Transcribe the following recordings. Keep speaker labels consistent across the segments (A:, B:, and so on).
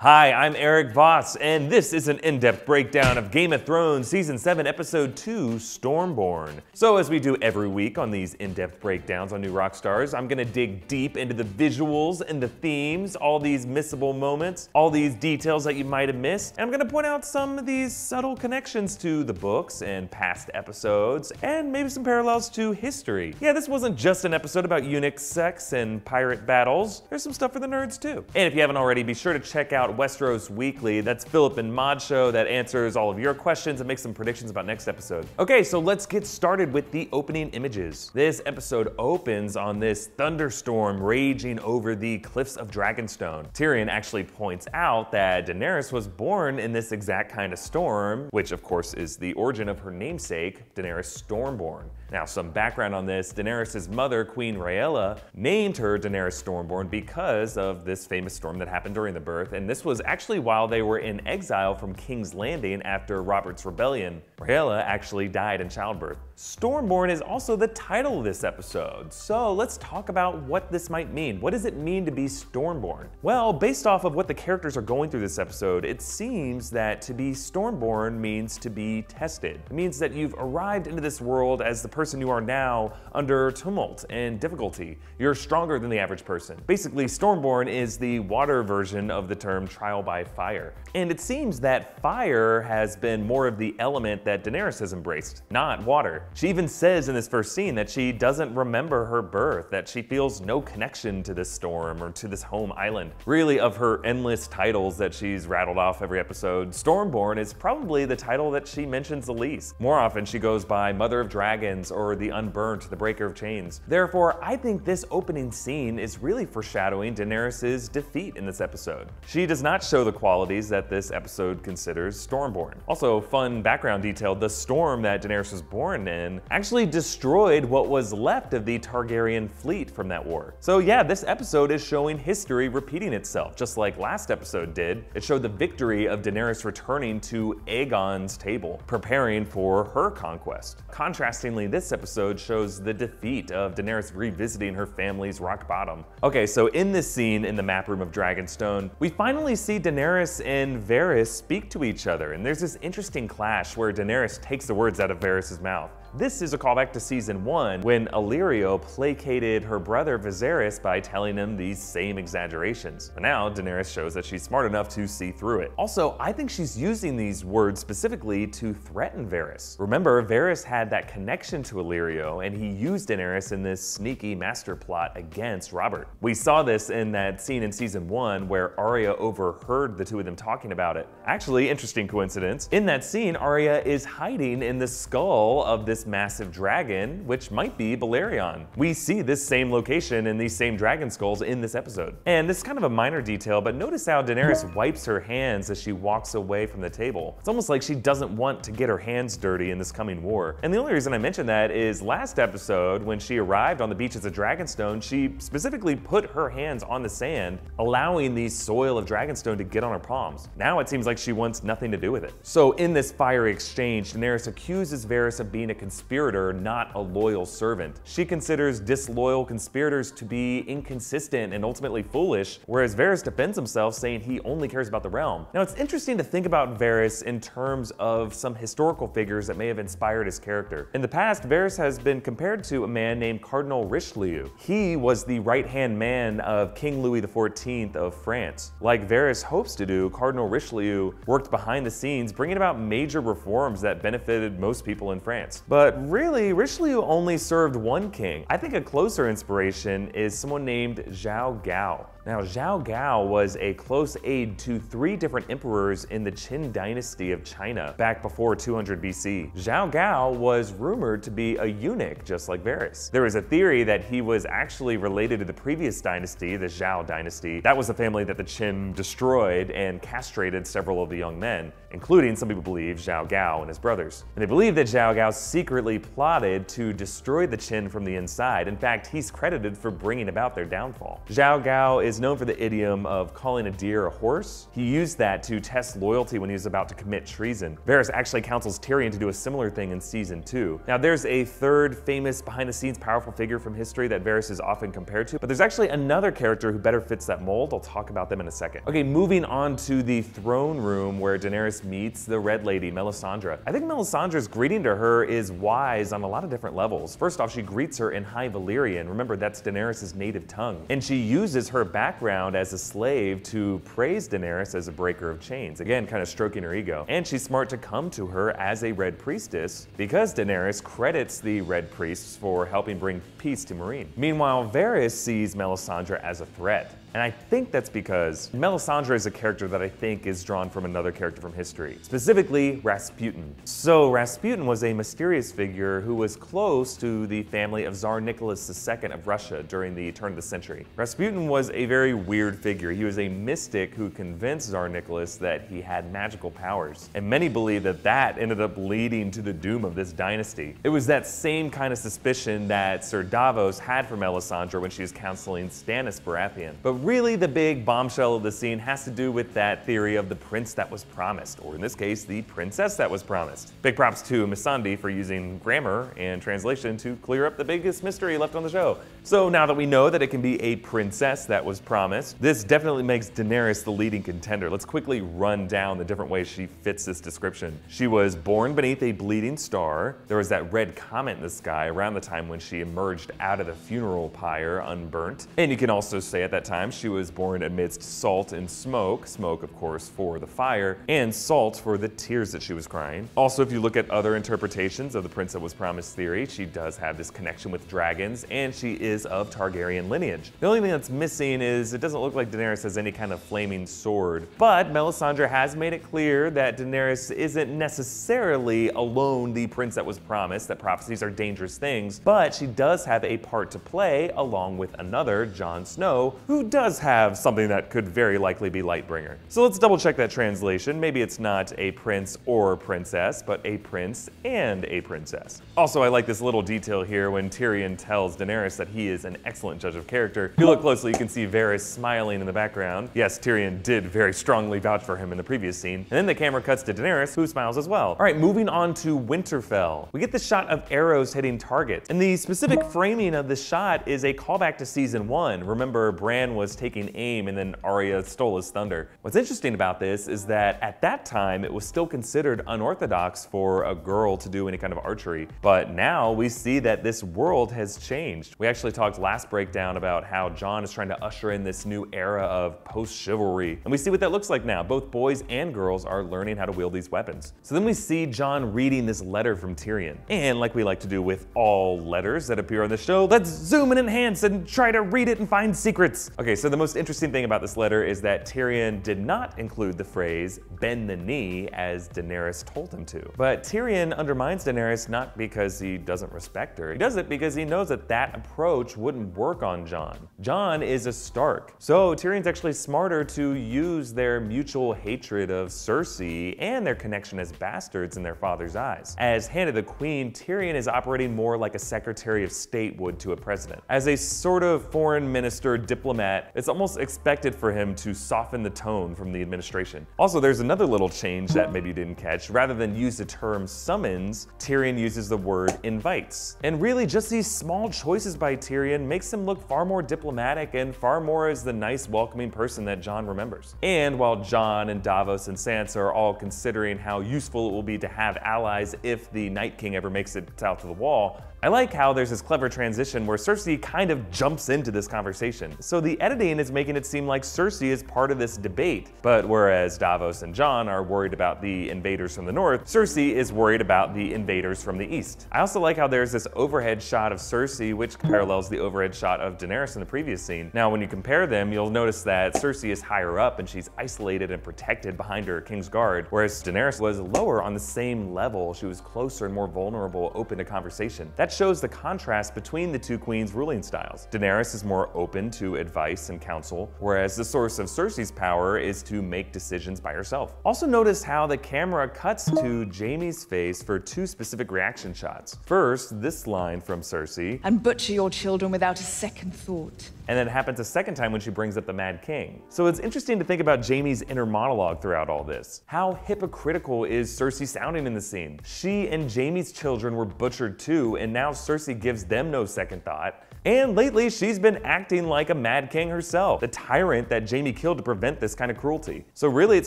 A: Hi, I'm Erik Voss, and this is an in-depth breakdown of Game of Thrones Season 7, Episode 2, Stormborn. So as we do every week on these in-depth breakdowns on New Rockstars, I'm gonna dig deep into the visuals and the themes, all these missable moments, all these details that you might have missed, and I'm gonna point out some of these subtle connections to the books and past episodes, and maybe some parallels to history. Yeah, this wasn't just an episode about eunuch sex and pirate battles. There's some stuff for the nerds too. And if you haven't already, be sure to check out Westeros Weekly. That's Philip and Mod show that answers all of your questions and makes some predictions about next episode. Okay, so let's get started with the opening images. This episode opens on this thunderstorm raging over the cliffs of Dragonstone. Tyrion actually points out that Daenerys was born in this exact kind of storm, which of course is the origin of her namesake, Daenerys Stormborn. Now, some background on this: Daenerys' mother, Queen Rhaella, named her Daenerys Stormborn because of this famous storm that happened during the birth, and this was actually while they were in exile from King's Landing after Robert's rebellion. Rhaella actually died in childbirth. Stormborn is also the title of this episode, so let's talk about what this might mean. What does it mean to be Stormborn? Well, based off of what the characters are going through this episode, it seems that to be Stormborn means to be tested. It means that you've arrived into this world as the person you are now under tumult and difficulty. You're stronger than the average person. Basically, Stormborn is the water version of the term trial by fire. And it seems that fire has been more of the element that Daenerys has embraced, not water. She even says in this first scene that she doesn't remember her birth, that she feels no connection to this storm or to this home island. Really, of her endless titles that she's rattled off every episode, Stormborn is probably the title that she mentions the least. More often she goes by Mother of Dragons or the Unburnt, the Breaker of Chains. Therefore, I think this opening scene is really foreshadowing Daenerys' defeat in this episode. She does not show the qualities that this episode considers Stormborn. Also, fun background detail: the storm that Daenerys was born in actually destroyed what was left of the Targaryen fleet from that war. So yeah, this episode is showing history repeating itself, just like last episode did. It showed the victory of Daenerys returning to Aegon's table, preparing for her conquest. Contrastingly, this episode shows the defeat of Daenerys revisiting her family's rock bottom. Okay, so in this scene in the map room of Dragonstone, we finally see Daenerys and Varys speak to each other, and there's this interesting clash where Daenerys takes the words out of Varys' mouth. This is a callback to Season 1, when Illyrio placated her brother Viserys by telling him these same exaggerations. But now Daenerys shows that she's smart enough to see through it. Also, I think she's using these words specifically to threaten Varys. Remember, Varys had that connection to Illyrio, and he used Daenerys in this sneaky master plot against Robert. We saw this in that scene in Season 1 where Arya overheard the two of them talking about it. Actually, interesting coincidence, in that scene, Arya is hiding in the skull of this massive dragon, which might be Balerion. We see this same location and these same dragon skulls in this episode. And this is kind of a minor detail, but notice how Daenerys wipes her hands as she walks away from the table. It's almost like she doesn't want to get her hands dirty in this coming war. And the only reason I mention that is last episode, when she arrived on the beaches of Dragonstone, she specifically put her hands on the sand, allowing the soil of Dragonstone to get on her palms. Now it seems like she wants nothing to do with it. So in this fiery exchange, Daenerys accuses Varys of being a conspirator, not a loyal servant. She considers disloyal conspirators to be inconsistent and ultimately foolish, whereas Varys defends himself, saying he only cares about the realm. Now, it's interesting to think about Varys in terms of some historical figures that may have inspired his character. In the past, Varys has been compared to a man named Cardinal Richelieu. He was the right-hand man of King Louis XIV of France. Like Varys hopes to do, Cardinal Richelieu worked behind the scenes, bringing about major reforms that benefited most people in France. But really, Richelieu only served one king. I think a closer inspiration is someone named Zhao Gao. Now, Zhao Gao was a close aide to 3 different emperors in the Qin dynasty of China back before 200 BC. Zhao Gao was rumored to be a eunuch, just like Varys. There is a theory that he was actually related to the previous dynasty, the Zhao dynasty. That was the family that the Qin destroyed and castrated several of the young men, including, some people believe, Zhao Gao and his brothers. And they believe that Zhao Gao secretly plotted to destroy the Qin from the inside. In fact, he's credited for bringing about their downfall. Zhao Gao is is known for the idiom of calling a deer a horse. He used that to test loyalty when he was about to commit treason. Varys actually counsels Tyrion to do a similar thing in season 2. Now there's a third famous behind-the-scenes powerful figure from history that Varys is often compared to, but there's actually another character who better fits that mold. I'll talk about them in a second. Okay, moving on to the throne room where Daenerys meets the Red Lady, Melisandre. I think Melisandre's greeting to her is wise on a lot of different levels. First off, she greets her in High Valyrian. Remember, that's Daenerys' native tongue. And she uses her background as a slave to praise Daenerys as a breaker of chains. Again, kind of stroking her ego. And she's smart to come to her as a Red Priestess because Daenerys credits the Red Priests for helping bring peace to Meereen. Meanwhile, Varys sees Melisandre as a threat. And I think that's because Melisandre is a character that I think is drawn from another character from history, specifically Rasputin. So Rasputin was a mysterious figure who was close to the family of Tsar Nicholas II of Russia during the turn of the century. Rasputin was a very weird figure. He was a mystic who convinced Tsar Nicholas that he had magical powers. And many believe that that ended up leading to the doom of this dynasty. It was that same kind of suspicion that Sir Davos had for Melisandre when she was counseling Stannis Baratheon. But really, the big bombshell of the scene has to do with that theory of the prince that was promised, or in this case, the princess that was promised. Big props to Missandei for using grammar and translation to clear up the biggest mystery left on the show. So now that we know that it can be a princess that was promised, this definitely makes Daenerys the leading contender. Let's quickly run down the different ways she fits this description. She was born beneath a bleeding star. There was that red comet in the sky around the time when she emerged out of the funeral pyre unburnt. And you can also say at that time she was born amidst salt and smoke, smoke of course for the fire, and salt for the tears that she was crying. Also, if you look at other interpretations of the Prince that was promised theory, she does have this connection with dragons, and she is of Targaryen lineage. The only thing that's missing is it doesn't look like Daenerys has any kind of flaming sword, but Melisandre has made it clear that Daenerys isn't necessarily alone the prince that was promised, that prophecies are dangerous things, but she does have a part to play along with another, Jon Snow, who does have something that could very likely be Lightbringer. So let's double check that translation. Maybe it's not a prince or princess, but a prince and a princess. Also, I like this little detail here when Tyrion tells Daenerys that he is an excellent judge of character. If you look closely, you can see Varys smiling in the background. Yes, Tyrion did very strongly vouch for him in the previous scene. And then the camera cuts to Daenerys, who smiles as well. All right, moving on to Winterfell. We get the shot of arrows hitting targets. And the specific framing of this shot is a callback to season 1. Remember, Bran was taking aim and then Arya stole his thunder. What's interesting about this is that at that time it was still considered unorthodox for a girl to do any kind of archery, but now we see that this world has changed. We actually talked last breakdown about how Jon is trying to usher in this new era of post-chivalry, and we see what that looks like now. Both boys and girls are learning how to wield these weapons. So then we see Jon reading this letter from Tyrion, and like we like to do with all letters that appear on the show, let's zoom and enhance and try to read it and find secrets. Okay, so the most interesting thing about this letter is that Tyrion did not include the phrase bend the knee as Daenerys told him to. But Tyrion undermines Daenerys not because he doesn't respect her. He does it because he knows that that approach wouldn't work on Jon. Jon is a Stark. So Tyrion's actually smarter to use their mutual hatred of Cersei and their connection as bastards in their father's eyes. As Hand of the Queen, Tyrion is operating more like a Secretary of State would to a president. As a sort of foreign minister diplomat, it's almost expected for him to soften the tone from the administration. Also, there's another little change that maybe you didn't catch. Rather than use the term summons, Tyrion uses the word invites. And really, just these small choices by Tyrion makes him look far more diplomatic and far more as the nice, welcoming person that Jon remembers. And while Jon and Davos and Sansa are all considering how useful it will be to have allies if the Night King ever makes it south of the Wall, I like how there's this clever transition where Cersei kind of jumps into this conversation. So the editing is making it seem like Cersei is part of this debate, but whereas Davos and Jon are worried about the invaders from the north, Cersei is worried about the invaders from the east. I also like how there's this overhead shot of Cersei which parallels the overhead shot of Daenerys in the previous scene. Now when you compare them, you'll notice that Cersei is higher up and she's isolated and protected behind her King's Guard, whereas Daenerys was lower on the same level. She was closer and more vulnerable, open to conversation. That shows the contrast between the two queens' ruling styles. Daenerys is more open to advice and counsel, whereas the source of Cersei's power is to make decisions by herself. Also notice how the camera cuts to Jaime's face for two specific reaction shots. First, this line from Cersei,
B: "And butcher your children without a second thought."
A: And then it happens a second time when she brings up the Mad King. So it's interesting to think about Jaime's inner monologue throughout all this. How hypocritical is Cersei sounding in the scene? She and Jaime's children were butchered too, and now Cersei gives them no second thought. And lately, she's been acting like a Mad King herself, the tyrant that Jaime killed to prevent this kind of cruelty. So really, it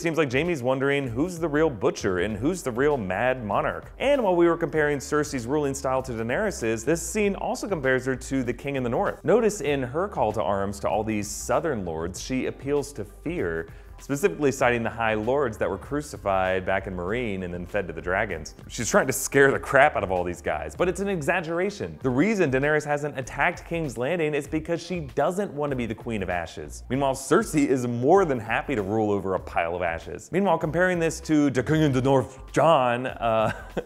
A: seems like Jaime's wondering who's the real butcher and who's the real mad monarch. And while we were comparing Cersei's ruling style to Daenerys's, this scene also compares her to the King in the North. Notice in her call to arms to all these southern lords, she appeals to fear, specifically citing the High Lords that were crucified back in Meereen and then fed to the dragons. She's trying to scare the crap out of all these guys, but it's an exaggeration. The reason Daenerys hasn't attacked King's Landing is because she doesn't want to be the Queen of Ashes. Meanwhile, Cersei is more than happy to rule over a pile of ashes. Meanwhile, comparing this to the King in the North, Jon,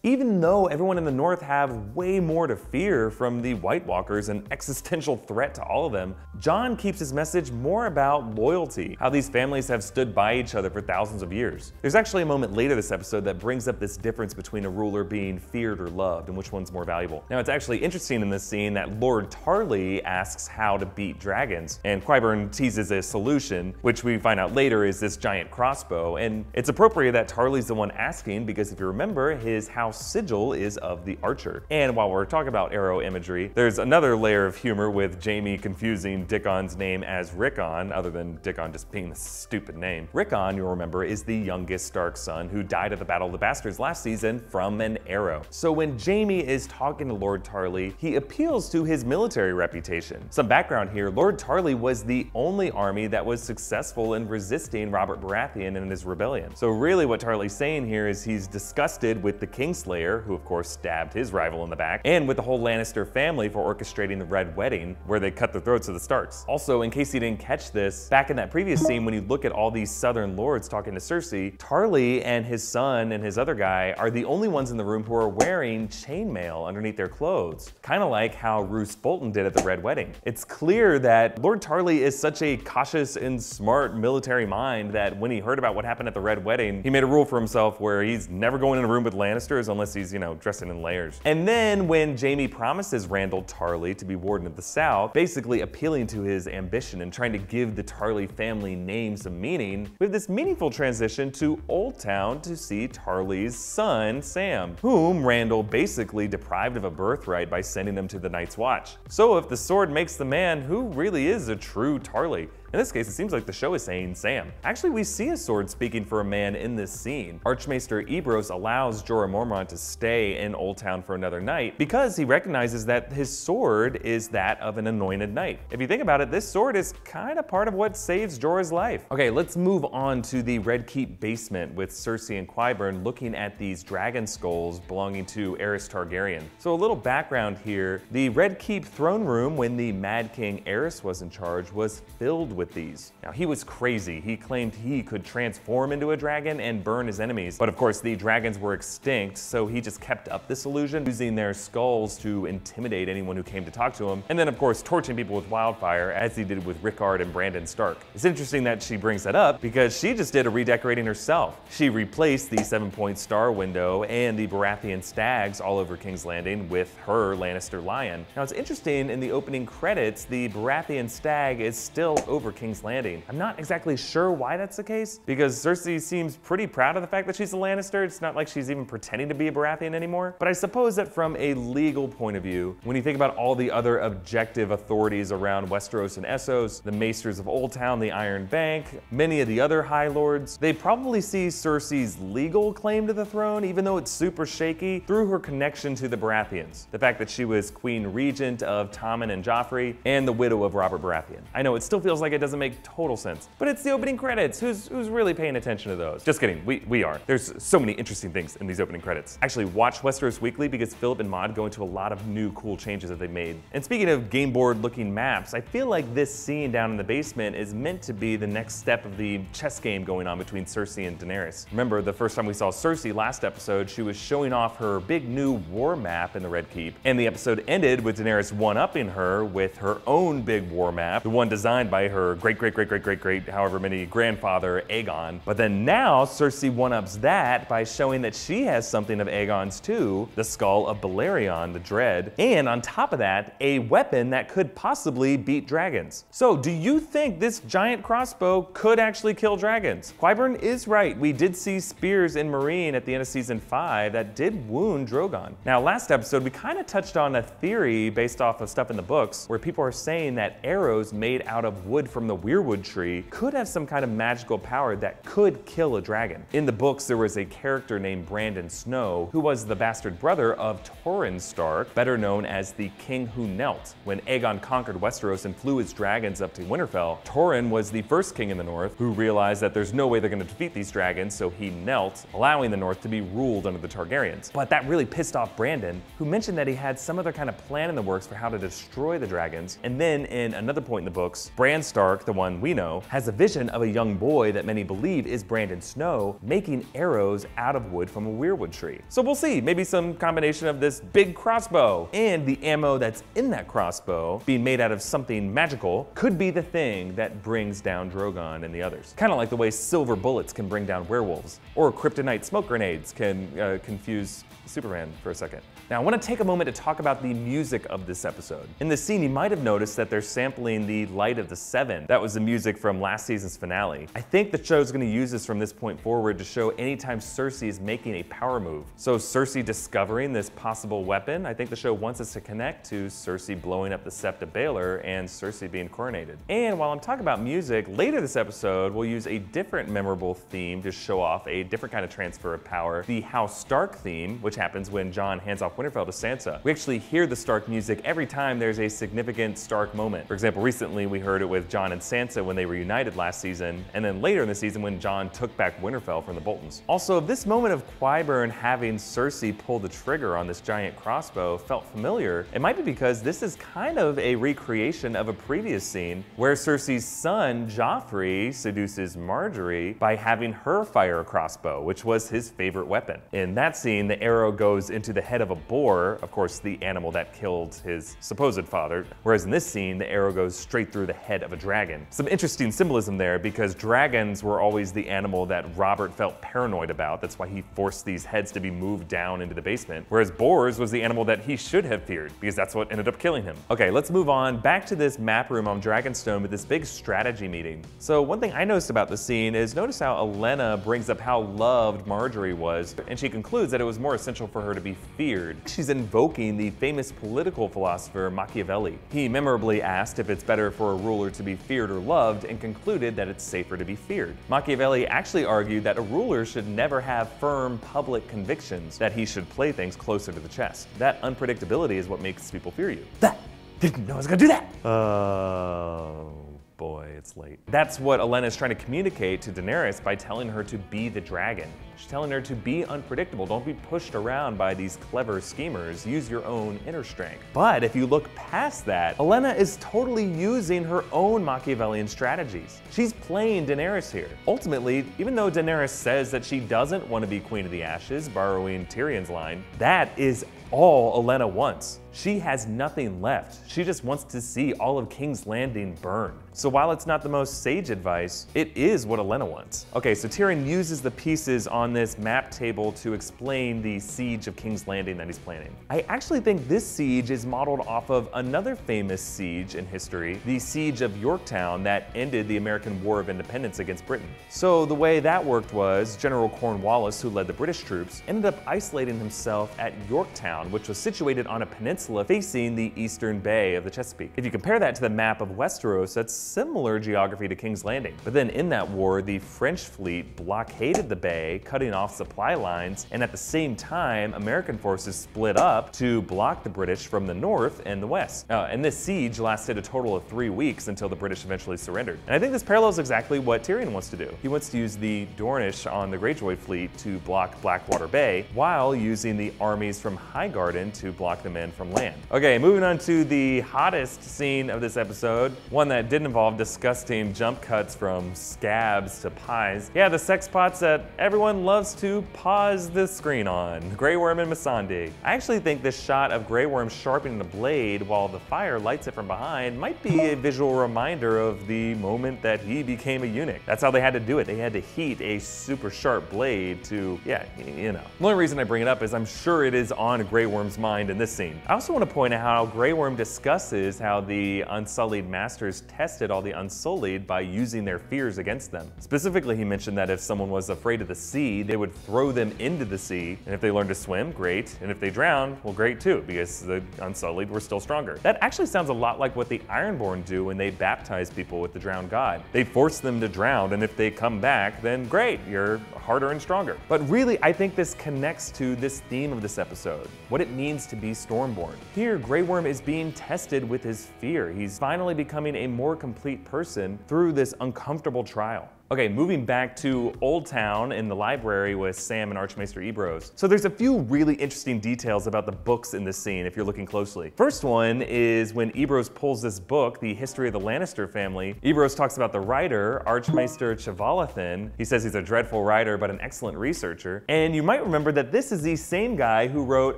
A: even though everyone in the North have way more to fear from the White Walkers, an existential threat to all of them, Jon keeps his message more about loyalty, how these families have stood by each other for thousands of years. There's actually a moment later this episode that brings up this difference between a ruler being feared or loved and which one's more valuable. Now, it's actually interesting in this scene that Lord Tarly asks how to beat dragons, and Qyburn teases a solution, which we find out later is this giant crossbow, and it's appropriate that Tarly's the one asking because if you remember, his house sigil is of the archer. And while we're talking about arrow imagery, there's another layer of humor with Jaime confusing Dickon's name as Rickon, other than Dickon just being a stupid name. Rickon, you'll remember, is the youngest Stark son who died at the Battle of the Bastards last season from an arrow. So when Jaime is talking to Lord Tarly, he appeals to his military reputation. Some background here, Lord Tarly was the only army that was successful in resisting Robert Baratheon in his rebellion. So really what Tarly's saying here is he's disgusted with the Kingslayer, who of course stabbed his rival in the back, and with the whole Lannister family for orchestrating the Red Wedding, where they cut the throats of the Starks. Also, in case you didn't catch this, back in that previous scene when you look at all these southern lords talking to Cersei, Tarly and his son and his other guy are the only ones in the room who are wearing chainmail underneath their clothes, kind of like how Roose Bolton did at the Red Wedding. It's clear that Lord Tarly is such a cautious and smart military mind that when he heard about what happened at the Red Wedding, he made a rule for himself where he's never going in a room with Lannisters unless he's, dressing in layers. And then when Jaime promises Randyll Tarly to be Warden of the South, basically appealing to his ambition and trying to give the Tarly family name some meaning, we have this meaningful transition to Old Town to see Tarly's son, Sam, whom Randyll basically deprived of a birthright by sending him to the Night's Watch. So if the sword makes the man, who really is a true Tarly? In this case, it seems like the show is saying Sam. Actually, we see a sword speaking for a man in this scene. Archmaester Ebrose allows Jorah Mormont to stay in Old Town for another night because he recognizes that his sword is that of an anointed knight. If you think about it, this sword is kind of part of what saves Jorah's life. Okay, let's move on to the Red Keep basement with Cersei and Qyburn looking at these dragon skulls belonging to Aerys Targaryen. So a little background here, the Red Keep throne room when the Mad King Aerys was in charge was filled with these. Now, he was crazy. He claimed he could transform into a dragon and burn his enemies. But of course, the dragons were extinct, so he just kept up this illusion, using their skulls to intimidate anyone who came to talk to him, and then of course torching people with wildfire, as he did with Rickard and Brandon Stark. It's interesting that she brings that up because she just did a redecorating herself. She replaced the 7-point star window and the Baratheon stags all over King's Landing with her Lannister lion. Now, it's interesting, in the opening credits, the Baratheon stag is still over King's Landing. I'm not exactly sure why that's the case, because Cersei seems pretty proud of the fact that she's a Lannister. It's not like she's even pretending to be a Baratheon anymore. But I suppose that from a legal point of view, when you think about all the other objective authorities around Westeros and Essos, the Maesters of Old Town, the Iron Bank, many of the other High Lords, they probably see Cersei's legal claim to the throne, even though it's super shaky, through her connection to the Baratheons. The fact that she was Queen Regent of Tommen and Joffrey, and the widow of Robert Baratheon. I know it still feels like a doesn't make total sense. But it's the opening credits. Who's really paying attention to those? Just kidding, we are. There's so many interesting things in these opening credits. Actually, watch Westeros Weekly because Philip and Maude go into a lot of new cool changes that they made. And speaking of game board looking maps, I feel like this scene down in the basement is meant to be the next step of the chess game going on between Cersei and Daenerys. Remember the first time we saw Cersei last episode, she was showing off her big new war map in the Red Keep, and the episode ended with Daenerys one-upping her with her own big war map, the one designed by her great however many grandfather Aegon. But then now Cersei one-ups that by showing that she has something of Aegon's too, the skull of Balerion the Dread, and on top of that, a weapon that could possibly beat dragons. So do you think this giant crossbow could actually kill dragons? Qyburn is right. We did see spears in Meereen at the end of season 5 that did wound Drogon. Now last episode we kind of touched on a theory based off of stuff in the books where people are saying that arrows made out of wood from the weirwood tree could have some kind of magical power that could kill a dragon. In the books there was a character named Brandon Snow who was the bastard brother of Torrhen Stark, better known as the King Who Knelt. When Aegon conquered Westeros and flew his dragons up to Winterfell, Torrhen was the first king in the north who realized that there's no way they're going to defeat these dragons, so he knelt, allowing the north to be ruled under the Targaryens. But that really pissed off Brandon, who mentioned that he had some other kind of plan in the works for how to destroy the dragons. And then in another point in the books, Bran Stark, the one we know, has a vision of a young boy that many believe is Brandon Snow making arrows out of wood from a weirwood tree. So we'll see, maybe some combination of this big crossbow and the ammo that's in that crossbow being made out of something magical could be the thing that brings down Drogon and the others. Kind of like the way silver bullets can bring down werewolves, or kryptonite smoke grenades can confuse Superman for a second. Now I want to take a moment to talk about the music of this episode. In this scene you might have noticed that they're sampling the Light of the Seven. That was the music from last season's finale. I think the show's going to use this from this point forward to show anytime Cersei is making a power move. So Cersei discovering this possible weapon, I think the show wants us to connect to Cersei blowing up the Sept of Baelor and Cersei being coronated. And while I'm talking about music, later this episode we'll use a different memorable theme to show off a different kind of transfer of power, the House Stark theme, which happens when Jon hands off Winterfell to Sansa. We actually hear the Stark music every time there's a significant Stark moment. For example, recently we heard it with Jon and Sansa when they reunited last season, and then later in the season when Jon took back Winterfell from the Boltons. Also, this moment of Qyburn having Cersei pull the trigger on this giant crossbow felt familiar. It might be because this is kind of a recreation of a previous scene where Cersei's son, Joffrey, seduces Marjorie by having her fire a crossbow, which was his favorite weapon. In that scene, the arrow goes into the head of a boar, of course the animal that killed his supposed father, whereas in this scene the arrow goes straight through the head of a dragon. Some interesting symbolism there because dragons were always the animal that Robert felt paranoid about. That's why he forced these heads to be moved down into the basement, whereas boars was the animal that he should have feared because that's what ended up killing him. Okay, let's move on back to this map room on Dragonstone with this big strategy meeting. So one thing I noticed about the scene is notice how Olenna brings up how loved Marjorie was, and she concludes that it was more essential for her to be feared. She's invoking the famous political philosopher Machiavelli. He memorably asked if it's better for a ruler to be feared or loved and concluded that it's safer to be feared. Machiavelli actually argued that a ruler should never have firm public convictions, that he should play things closer to the chest. That unpredictability is what makes people fear you. That didn't know I was gonna do that. Oh boy, it's late. That's what Olenna is trying to communicate to Daenerys by telling her to be the dragon. She's telling her to be unpredictable. Don't be pushed around by these clever schemers. Use your own inner strength. But if you look past that, Olenna is totally using her own Machiavellian strategies. She's playing Daenerys here. Ultimately, even though Daenerys says that she doesn't want to be Queen of the Ashes, borrowing Tyrion's line, that is all Olenna wants. She has nothing left. She just wants to see all of King's Landing burn. So while it's not the most sage advice, it is what Olenna wants. Okay, so Tyrion uses the pieces on this map table to explain the siege of King's Landing that he's planning. I actually think this siege is modeled off of another famous siege in history, the siege of Yorktown that ended the American War of Independence against Britain. So the way that worked was General Cornwallis, who led the British troops, ended up isolating himself at Yorktown, which was situated on a peninsula peninsula facing the eastern bay of the Chesapeake. If you compare that to the map of Westeros, that's similar geography to King's Landing. But then in that war, the French fleet blockaded the bay, cutting off supply lines, and at the same time, American forces split up to block the British from the north and the west. And this siege lasted a total of 3 weeks until the British eventually surrendered. And I think this parallels exactly what Tyrion wants to do. He wants to use the Dornish on the Greyjoy fleet to block Blackwater Bay, while using the armies from Highgarden to block the men from land. Okay, moving on to the hottest scene of this episode, one that did involve disgusting jump cuts from scabs to pies. Yeah, the sex pots that everyone loves to pause the screen on. Grey Worm and Missandei. I actually think this shot of Grey Worm sharpening the blade while the fire lights it from behind might be a visual reminder of the moment that he became a eunuch. That's how they had to do it. They had to heat a super sharp blade to, yeah, you know. The only reason I bring it up is I'm sure it is on Grey Worm's mind in this scene. I also want to point out how Grey Worm discusses how the Unsullied Masters tested all the Unsullied by using their fears against them. Specifically, he mentioned that if someone was afraid of the sea, they would throw them into the sea, and if they learned to swim, great, and if they drowned, well, great too, because the Unsullied were still stronger. That actually sounds a lot like what the Ironborn do when they baptize people with the drowned god. They force them to drown, and if they come back, then great, you're harder and stronger. But really, I think this connects to this theme of this episode, what it means to be Stormborn. Here, Grey Worm is being tested with his fear. He's finally becoming a more complete person through this uncomfortable trial. Okay, moving back to Old Town in the library with Sam and Archmaester Ebrose. So there's a few really interesting details about the books in this scene if you're looking closely. First one is when Ebrose pulls this book, The History of the Lannister Family. Ebrose talks about the writer, Archmaester Chevalathan. He says he's a dreadful writer but an excellent researcher. And you might remember that this is the same guy who wrote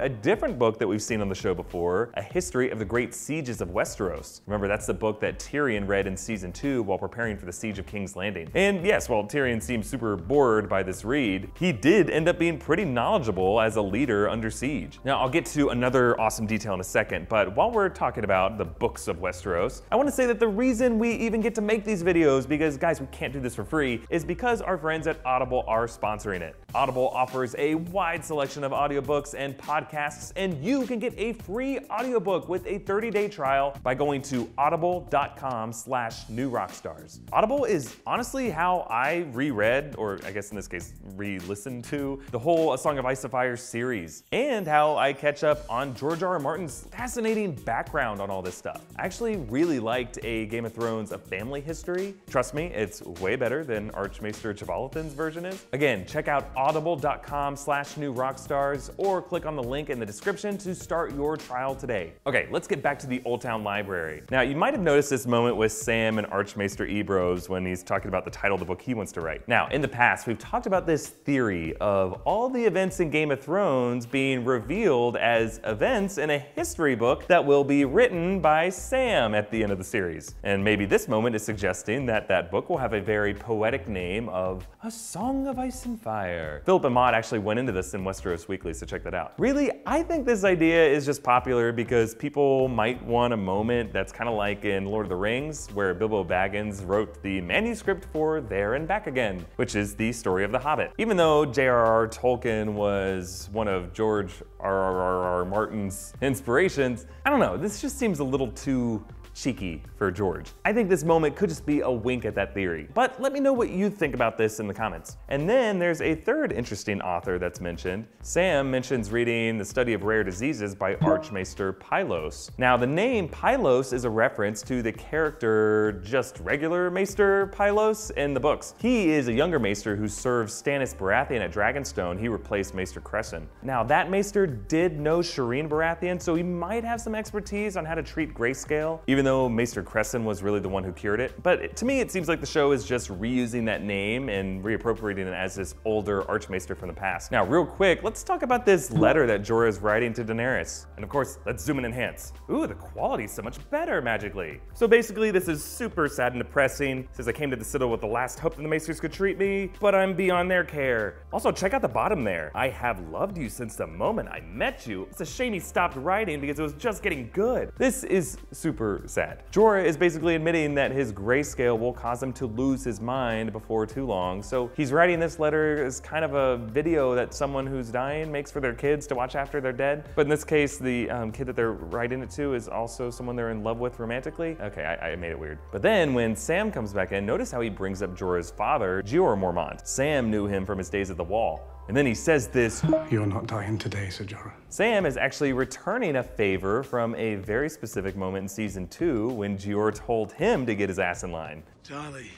A: a different book that we've seen on the show before, A History of the Great Sieges of Westeros. Remember, that's the book that Tyrion read in season 2 while preparing for the Siege of King's Landing. And yes, while Tyrion seemed super bored by this read, he did end up being pretty knowledgeable as a leader under siege. Now, I'll get to another awesome detail in a second, but while we're talking about the books of Westeros, I want to say that the reason we even get to make these videos, because guys, we can't do this for free, is because our friends at Audible are sponsoring it. Audible offers a wide selection of audiobooks and podcasts, and you can get a free audiobook with a 30-day trial by going to audible.com/newrockstars. Audible is honestly how I reread, or I guess in this case, re-listened to, the whole A Song of Ice and Fire series, and how I catch up on George R.R. Martin's fascinating background on all this stuff. I actually really liked A Game of Thrones, A Family History. Trust me, it's way better than Archmaester Chevalathan's version is. Again, check out audible.com/newrockstars or click on the link in the description to start your trial today. Okay, let's get back to the Old Town Library. Now, you might have noticed this moment with Sam and Archmaester Ebrose when he's talking about the title of the book he wants to write. Now, in the past, we've talked about this theory of all the events in Game of Thrones being revealed as events in a history book that will be written by Sam at the end of the series. And maybe this moment is suggesting that that book will have a very poetic name of A Song of Ice and Fire. Philip and Maude actually went into this in Westeros Weekly, so check that out. Really, I think this idea is just popular because people might want a moment that's kind of like in Lord of the Rings, where Bilbo Baggins wrote the manuscript for There and Back Again, which is the story of The Hobbit. Even though J.R.R. Tolkien was one of George R.R. Martin's inspirations, I don't know, this just seems a little too cheeky for George. I think this moment could just be a wink at that theory. But let me know what you think about this in the comments. And then there's a third interesting author that's mentioned. Sam mentions reading The Study of Rare Diseases by Archmaester Pylos. Now, the name Pylos is a reference to the character just regular Maester Pylos in the books. He is a younger Maester who served Stannis Baratheon at Dragonstone. He replaced Maester Cresson. Now, that Maester did know Shireen Baratheon, so he might have some expertise on how to treat grayscale, even though Maester Cresson was really the one who cured it. But to me, it seems like the show is just reusing that name and reappropriating it as this older Archmaester from the past. Now, real quick, let's talk about this letter that Jorah is writing to Daenerys. And of course, let's zoom and enhance. Ooh, the quality is so much better magically. So basically, this is super sad and depressing. It says, I came to the Citadel with the last hope that the Maesters could treat me, but I'm beyond their care. Also, check out the bottom there. I have loved you since the moment I met you. It's a shame he stopped writing because it was just getting good. This is super sad. Jorah is basically admitting that his grayscale will cause him to lose his mind before too long, so he's writing this letter as kind of a video that someone who's dying makes for their kids to watch after they're dead. But in this case, the kid that they're writing it to is also someone they're in love with romantically. Okay, I made it weird. But then when Sam comes back in, notice how he brings up Jorah's father, Jeor Mormont. Sam knew him from his days at the Wall. And then he says this,
C: "You're not dying today, Sir Jorah."
A: Sam is actually returning a favor from a very specific moment in season 2 when Jeor told him to get his ass in line.
D: Darling,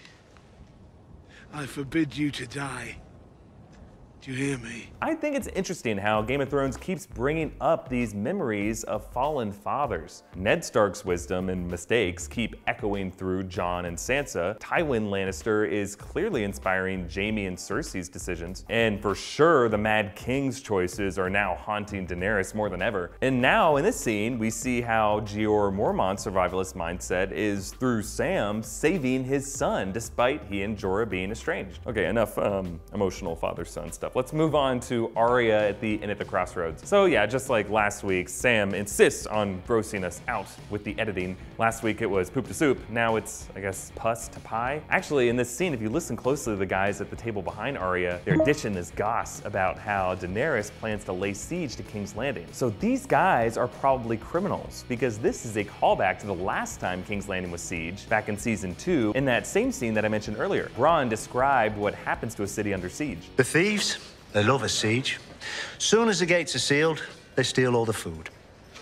D: I forbid you to die. Do you hear me?
A: I think it's interesting how Game of Thrones keeps bringing up these memories of fallen fathers. Ned Stark's wisdom and mistakes keep echoing through Jon and Sansa. Tywin Lannister is clearly inspiring Jaime and Cersei's decisions. And for sure, the Mad King's choices are now haunting Daenerys more than ever. And now in this scene, we see how Jeor Mormont's survivalist mindset is through Sam saving his son, despite he and Jorah being estranged. Okay, enough emotional father-son stuff. Let's move on to Arya at the Inn at the Crossroads. So yeah, just like last week, Sam insists on grossing us out with the editing. Last week it was poop to soup, now it's, I guess, pus to pie. Actually, in this scene, if you listen closely to the guys at the table behind Arya, they're dishing this goss about how Daenerys plans to lay siege to King's Landing. So these guys are probably criminals, because this is a callback to the last time King's Landing was sieged, back in season 2, in that same scene that I mentioned earlier. Bronn described what happens to a city under siege.
E: The thieves, they love a siege. Soon as the gates are sealed, they steal all the food.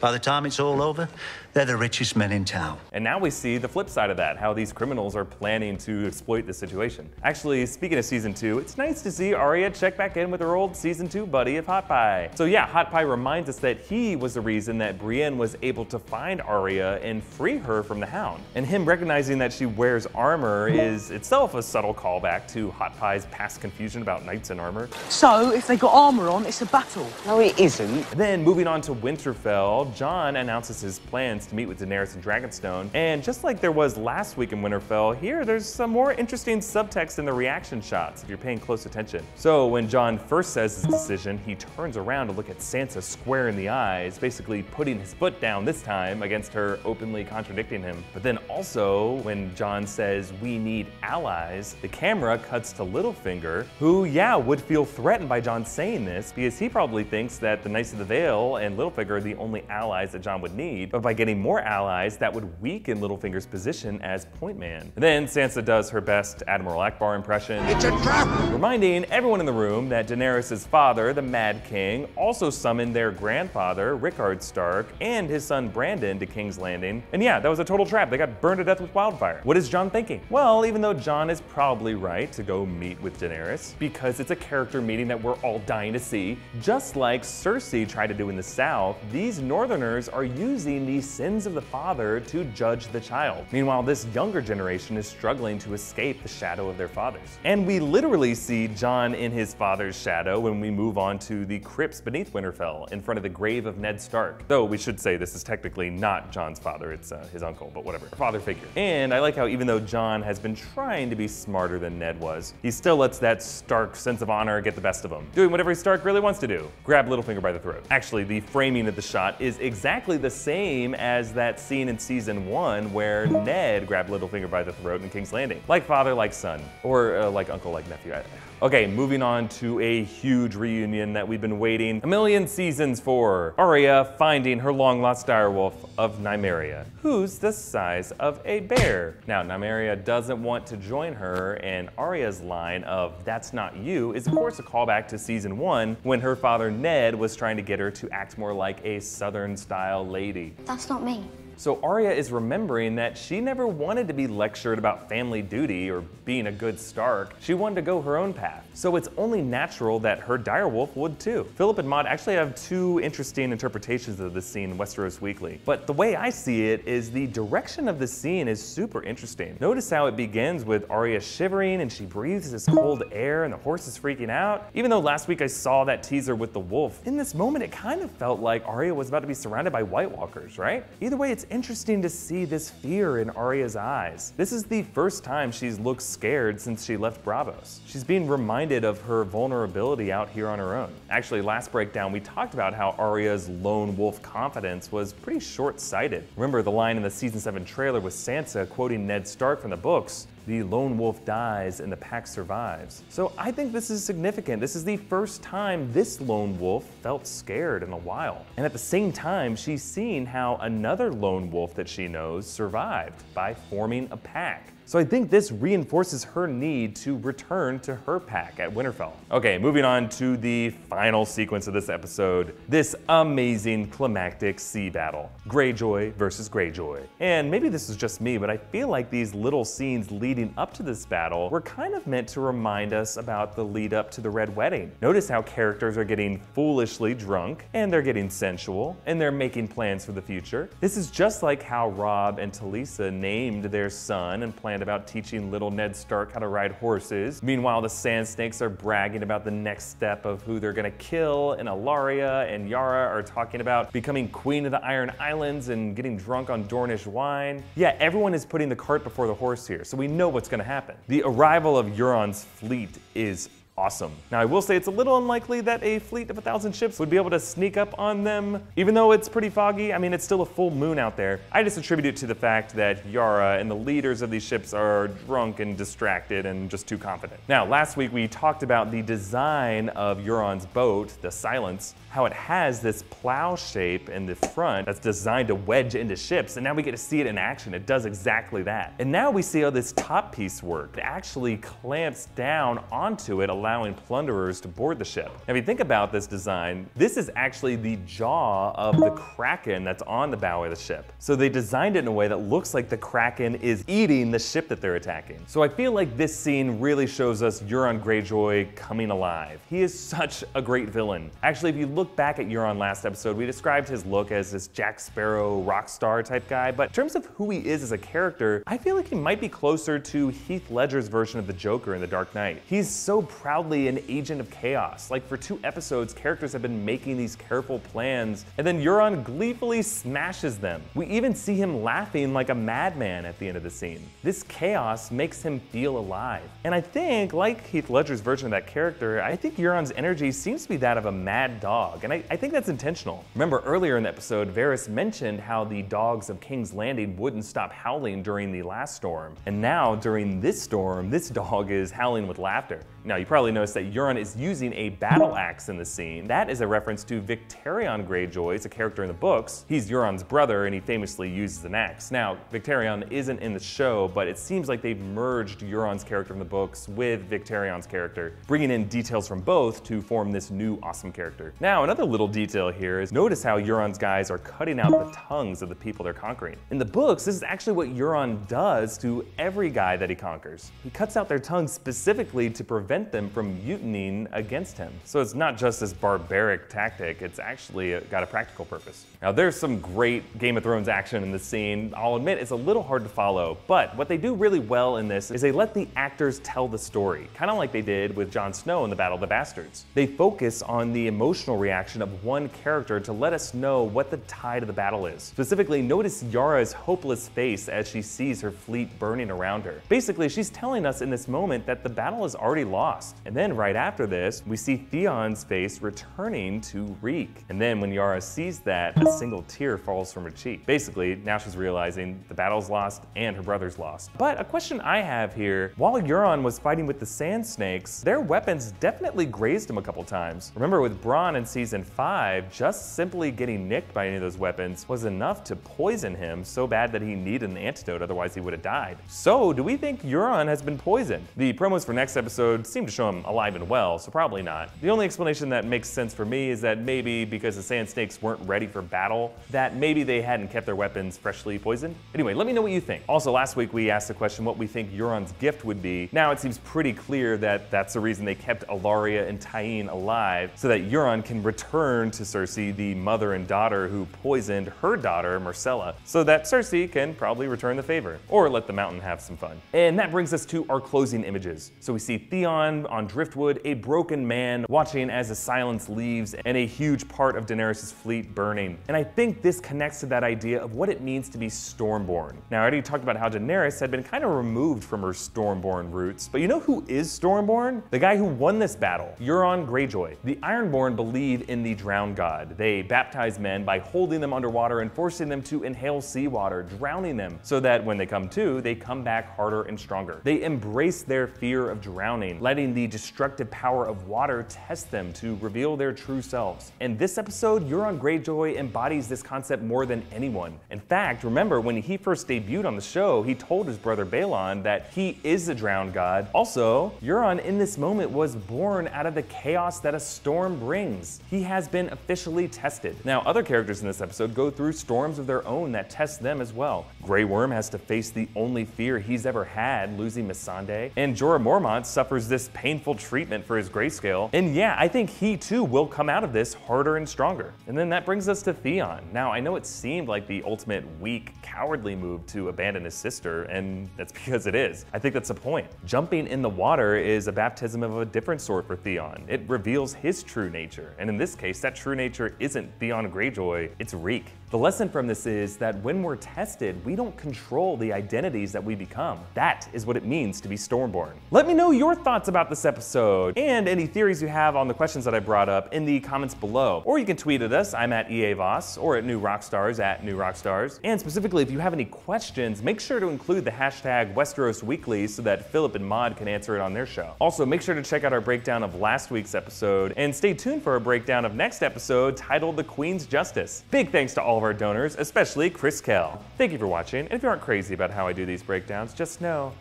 E: By the time it's all over, they're the richest men in town.
A: And now we see the flip side of that, how these criminals are planning to exploit the situation. Actually, speaking of season 2, it's nice to see Arya check back in with her old season 2 buddy of Hot Pie. So yeah, Hot Pie reminds us that he was the reason that Brienne was able to find Arya and free her from the Hound. And him recognizing that she wears armor is itself a subtle callback to Hot Pie's past confusion about knights in armor.
F: So, if they got armor on, it's a battle.
G: No, it isn't.
A: Then moving on to Winterfell, Jon announces his plans to meet with Daenerys and Dragonstone. And just like there was last week in Winterfell, here there's some more interesting subtext in the reaction shots if you're paying close attention. So when Jon first says his decision, he turns around to look at Sansa square in the eyes, basically putting his foot down this time against her openly contradicting him. But then also when Jon says we need allies, the camera cuts to Littlefinger, who yeah would feel threatened by Jon saying this because he probably thinks that the Knights of the Vale and Littlefinger are the only allies that Jon would need, but by getting more allies, that would weaken Littlefinger's position as point man. And then Sansa does her best Admiral Akbar impression.
D: It's a trap!
A: Reminding everyone in the room that Daenerys' father, the Mad King, also summoned their grandfather, Rickard Stark, and his son Brandon to King's Landing. And yeah, that was a total trap. They got burned to death with wildfire. What is Jon thinking? Well, even though Jon is probably right to go meet with Daenerys, because it's a character meeting that we're all dying to see, just like Cersei tried to do in the South, these Northerners are using the sins of the father to judge the child. Meanwhile, this younger generation is struggling to escape the shadow of their fathers. And we literally see Jon in his father's shadow when we move on to the crypts beneath Winterfell, in front of the grave of Ned Stark. Though we should say this is technically not Jon's father, it's his uncle, but whatever. Father figure. And I like how even though Jon has been trying to be smarter than Ned was, he still lets that Stark sense of honor get the best of him, doing whatever Stark really wants to do. Grab Littlefinger by the throat. Actually, the framing of the shot is exactly the same as that scene in season 1 where Ned grabbed Littlefinger by the throat in King's Landing. Like father, like son. Or like uncle, like nephew. Okay, moving on to a huge reunion that we've been waiting a million seasons for. Arya finding her long-lost direwolf of Nymeria, who's the size of a bear. Now, Nymeria doesn't want to join her, and Arya's line of "that's not you" is of course a callback to season 1 when her father Ned was trying to get her to act more like a Southern-style lady.
H: That's not me.
A: So Arya is remembering that she never wanted to be lectured about family duty or being a good Stark. She wanted to go her own path. So it's only natural that her direwolf would too. Philip and Maud actually have two interesting interpretations of this scene in Westeros Weekly. But the way I see it is the direction of the scene is super interesting. Notice how it begins with Arya shivering and she breathes this cold air and the horse is freaking out. Even though last week I saw that teaser with the wolf, in this moment it kind of felt like Arya was about to be surrounded by White Walkers, right? Either way, it's it's interesting to see this fear in Arya's eyes. This is the first time she's looked scared since she left Braavos. She's being reminded of her vulnerability out here on her own. Actually, last breakdown we talked about how Arya's lone wolf confidence was pretty short-sighted. Remember the line in the season 7 trailer with Sansa quoting Ned Stark from the books, "The lone wolf dies and the pack survives." So I think this is significant. This is the first time this lone wolf felt scared in a while. And at the same time, she's seen how another lone wolf that she knows survived by forming a pack. So I think this reinforces her need to return to her pack at Winterfell. Okay, moving on to the final sequence of this episode, this amazing climactic sea battle. Greyjoy versus Greyjoy. And maybe this is just me, but I feel like these little scenes leading up to this battle were kind of meant to remind us about the lead up to the Red Wedding. Notice how characters are getting foolishly drunk, and they're getting sensual, and they're making plans for the future. This is just like how Robb and Talisa named their son and planned about teaching little Ned Stark how to ride horses. Meanwhile, the Sand Snakes are bragging about the next step of who they're gonna kill, and Ilaria and Yara are talking about becoming queen of the Iron Islands and getting drunk on Dornish wine. Yeah, everyone is putting the cart before the horse here, so we know what's gonna happen. The arrival of Euron's fleet is awesome. Now I will say it's a little unlikely that a fleet of 1,000 ships would be able to sneak up on them. Even though it's pretty foggy, I mean it's still a full moon out there. I just attribute it to the fact that Yara and the leaders of these ships are drunk and distracted and just too confident. Now last week we talked about the design of Euron's boat, the Silence, how it has this plow shape in the front that's designed to wedge into ships, and now we get to see it in action. It does exactly that. And now we see how this top piece works. It actually clamps down onto it, allowing plunderers to board the ship. Now, if you think about this design, this is actually the jaw of the Kraken that's on the bow of the ship. So they designed it in a way that looks like the Kraken is eating the ship that they're attacking. So I feel like this scene really shows us Euron Greyjoy coming alive. He is such a great villain. Actually, if you look back at Euron last episode, we described his look as this Jack Sparrow rock star type guy, but in terms of who he is as a character, I feel like he might be closer to Heath Ledger's version of the Joker in The Dark Knight. He's so proudly an agent of chaos. Like for 2 episodes, characters have been making these careful plans, and then Euron gleefully smashes them. We even see him laughing like a madman at the end of the scene. This chaos makes him feel alive. And I think, like Heath Ledger's version of that character, I think Euron's energy seems to be that of a mad dog. And I think that's intentional. Remember earlier in the episode, Varys mentioned how the dogs of King's Landing wouldn't stop howling during the last storm. And now during this storm, this dog is howling with laughter. Now you probably noticed that Euron is using a battle axe in the scene. That is a reference to Victarion Greyjoy, a character in the books. He's Euron's brother and he famously uses an axe. Now Victarion isn't in the show, but it seems like they've merged Euron's character in the books with Victarion's character, bringing in details from both to form this new awesome character. Now another little detail here is notice how Euron's guys are cutting out the tongues of the people they're conquering. In the books, this is actually what Euron does to every guy that he conquers. He cuts out their tongues specifically to prevent them from mutinying against him. So it's not just this barbaric tactic, it's actually got a practical purpose. Now there's some great Game of Thrones action in this scene. I'll admit it's a little hard to follow, but what they do really well in this is they let the actors tell the story, kind of like they did with Jon Snow in the Battle of the Bastards. They focus on the emotional reaction of one character to let us know what the tide of the battle is. Specifically, notice Yara's hopeless face as she sees her fleet burning around her. Basically, she's telling us in this moment that the battle is already lost. And then right after this, we see Theon's face returning to reek. And then when Yara sees that, a single tear falls from her cheek. Basically, now she's realizing the battle's lost and her brother's lost. But a question I have here, while Euron was fighting with the Sand Snakes, their weapons definitely grazed him a couple times. Remember with Bronn in season 5, just simply getting nicked by any of those weapons was enough to poison him so bad that he needed an antidote, otherwise he would have died. So do we think Euron has been poisoned? The promos for next episode seem to show him alive and well, so probably not. The only explanation that makes sense for me is that maybe because the Sand Snakes weren't ready for battle, that maybe they hadn't kept their weapons freshly poisoned. Anyway, let me know what you think. Also, last week we asked the question what we think Euron's gift would be. Now it seems pretty clear that that's the reason they kept Ilaria and Tyene alive, so that Euron can return to Cersei, the mother and daughter who poisoned her daughter, Myrcella, so that Cersei can probably return the favor, or let the Mountain have some fun. And that brings us to our closing images. So we see Theon Theon on Driftwood, a broken man, watching as the silence leaves and a huge part of Daenerys' fleet burning. And I think this connects to that idea of what it means to be Stormborn. Now, I already talked about how Daenerys had been kind of removed from her Stormborn roots, but you know who is Stormborn? The guy who won this battle, Euron Greyjoy. The Ironborn believe in the drowned god. They baptize men by holding them underwater and forcing them to inhale seawater, drowning them, so that when they come to, they come back harder and stronger. They embrace their fear of drowning, letting the destructive power of water test them to reveal their true selves. In this episode, Euron Greyjoy embodies this concept more than anyone. In fact, remember when he first debuted on the show, he told his brother Balon that he is the drowned god. Also, Euron in this moment was born out of the chaos that a storm brings. He has been officially tested. Now, other characters in this episode go through storms of their own that test them as well. Grey Worm has to face the only fear he's ever had, losing Missandei, and Jorah Mormont suffers this painful treatment for his grayscale. And yeah, I think he too will come out of this harder and stronger. And then that brings us to Theon. Now, I know it seemed like the ultimate weak, cowardly move to abandon his sister, and that's because it is. I think that's the point. Jumping in the water is a baptism of a different sort for Theon. It reveals his true nature, and in this case, that true nature isn't Theon Greyjoy, it's Reek. The lesson from this is that when we're tested, we don't control the identities that we become. That is what it means to be Stormborn. Let me know your thoughts about this episode and any theories you have on the questions that I brought up in the comments below. Or you can tweet at us, I'm at Erik Voss, or at New Rockstars, at New Rockstars. And specifically, if you have any questions, make sure to include the hashtag Westeros Weekly so that Philip and Maud can answer it on their show. Also, make sure to check out our breakdown of last week's episode, and stay tuned for a breakdown of next episode titled The Queen's Justice. Big thanks to all of our donors, especially Chris Kell. Thank you for watching, and if you aren't crazy about how I do these breakdowns, just know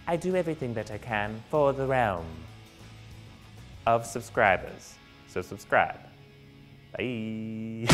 A: I do everything that I can for the realm of subscribers. So subscribe. Bye.